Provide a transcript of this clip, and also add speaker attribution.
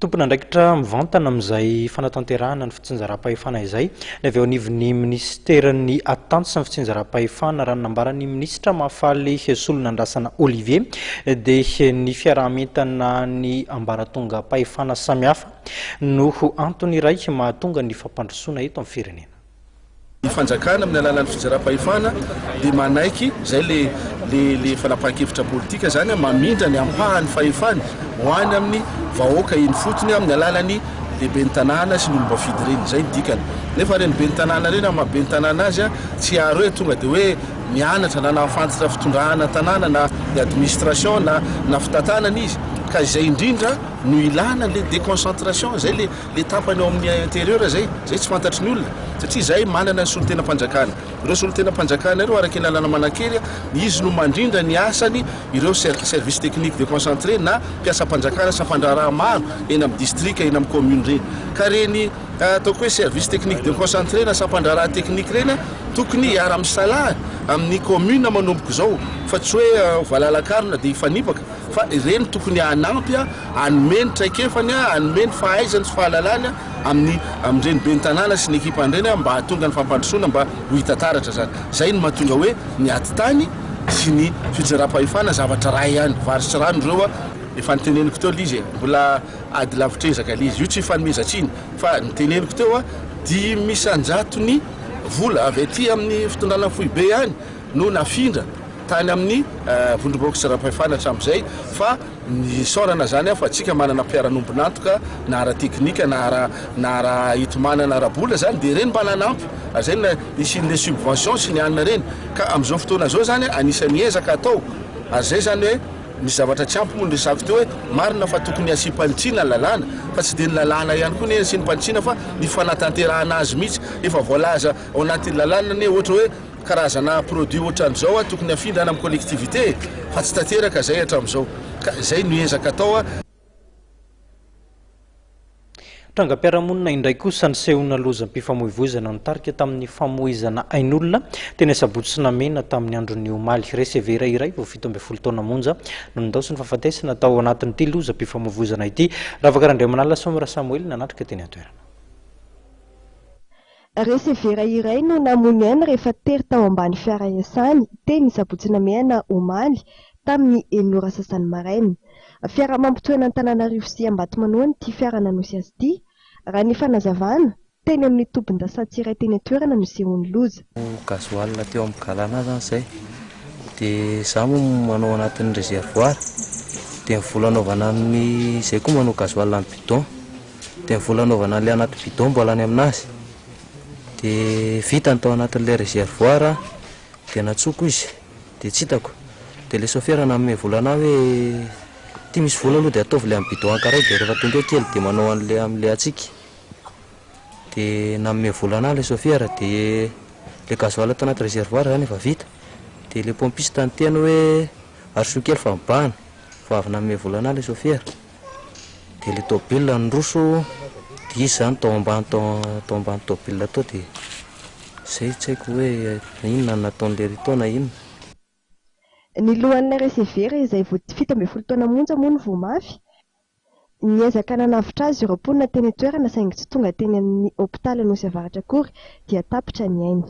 Speaker 1: Tompona ndraikitra mivantana amin'izay fanatanterahana ny fitsinjaram-pahefana izay ny avy eo anivon'ny ministeran'ny atanty sy ny fitsinjaram-pahefana raha nambaran'ny minisitra mahafaly solon'andrasana Olivier dia ny fiarahamientana ny ambaratonga pahefana samihafa no antony iray mahatonga ny fampandrosoana eto amin'ny firenena.
Speaker 2: Ny fanjakana amin'ny alalan'ny fitsinjaram-pahefana dia manaiky zay le fanapahan-kevitra politika zany mamindra ny ampahany fahefana ho any amin'ny vahoaka iny fotony amin'ny alalan'ny lehibe ny tanàna sy ny olom-bafidy reny, zay ny dikany. Nefa reny be ny tanàna reny amin'ny mahabe ny tanàna azy tsy aro hoe tonga dia hoe mianatra na nahafantatra fitondrahana tanàna na ny administration na fitantanana izy, ka izay indrindra no ilana le déconcentration zay le tapany ao amin'ny intérieur zay tsy fantatry ny olona satria zay manana ny solon-tena-panjakana. Ireo solon-tena-panjakana ireo araka ny lalana manankely izy no mandrindra ny asany ireo service technique déconcentré na mpiasa-panjakana sy ampandraraha maro eny amin'ny district eny amin'ny commune reny. Ka reny ataoko hoe service technique déconcentré na sampandraraha technique reny tokony hiara-misalahy amin'ny commune manomboka zao fa tsy hoe voalalakarona dia hifanipaka fa ireny tokony hanampy hanomeny traikefany hanomeny fahaizany sy fahalalany amin'ireny be ny tanàna sy ny ekipandreny mba hahatonga ny fampandrosoana mba ho hitataratra zany. Zay no mahatonga hoe ny atitany sy ny fitsinjaram-pahefana zavatra ray ihany varitsy rano ireo efa niteneniko teo lizy mbola ady lavitrezaka lizy io tsy fanomezantsiny fa niteneniko teo 10,000 ny vola avy aty amin'ny fitondrana foibe ihany no nafindra tany amin'ny vondrom-bahoaka fitsinjaram-pahefana hatramin'izay fa ny saorana zany fa tsika manana mpiara-nombonantoka na ara-teknika na ara hitomanana ara-bola zany dia reny mba nanampy zay na isin'le subvention sy ny anina reny ka amin'izao fotoana zao zany anisan'ny ezaka atao ary zay zany hoe misy zavatra tsy ampy moa ny resako teo hoe marina fa tokony asiam-panitsiana lalàna fa tsy dia ny lalàna ihany koa ny asiam-panitsiana fa ny fanatanterahana azy mihitsy efa voalaza ao anatin'ny lalàna ny ohatra hoe karazana produit ohatran'izao tokony afindrana amin'ny collectivité fa tsy tanteraka zay hatramin'izao ka zay no ezaka atao
Speaker 1: Trangam-piarahamonina indray kosa ny sehona lozam-pifamoivoizana nitarika tamin'ny famoizana ain'olona teny Sabotsy sy Namena tamin'ny andron'ny omaly. Resevera iray vao 17 taona monja no nindao sy ny fahafatesana tao anatin'ity lozam-pifamoivoizana ity. Ravakarandramanala Somra Samuel nanatrika teny an-toerana.
Speaker 3: Resevera iray no namony aina rehefa tery tao ambany fiara iasany teny Sabotsy sy Namena omaly tamin'ny 9 sasany maraina. Fiara mampitoena Antananarivo sy Ambatomanoana ty fiara nanosy azy ity. Raha ny fanazavana teny amin'ny tompon-dasantsy iray teny an-toerana no sehony loza.
Speaker 4: Gasoil teo amin'ny galana zany zay dia za moa manao anatin'ny réservoir dia ny vola anaovana amin'ny zay koa manao gasoil amin'ny bidon dia ny vola anaovana an'ilay anaty bidon mbola any aminazy dia vita ny tao anatin'ilay réservoir dia natsoko izy dia tsy hitako dia ilay chauffeur nanome volana hoe ty misy vola aloha dia ataovy ilay amin'ny bidon ankaray dia rehefa tonga kely dia manao an'ilay amin'ilay atsika dia nanome volana ilay chauffeur dia ilay gasoil tao anaty réservoir zany efa vita dia ilay pompiste ny teny hoe arso kely fa mibahana fa avy nanome volana ilay chauffeur dia ilay tôbile nroso dia izy zany tao ambany tôbile tao dia zay tsy haiko hoe inona nataon'ilay rito na inona.
Speaker 3: Ny lohan'ilay resevera izay vao 17 taona monja moa no vao mafy. Niezaka nanavitra azy ireo mponina teny an-toerana saingy tsy tonga teny amin'ny hôpitaly Anosy Avaratra akory dia tapitra ny ainy.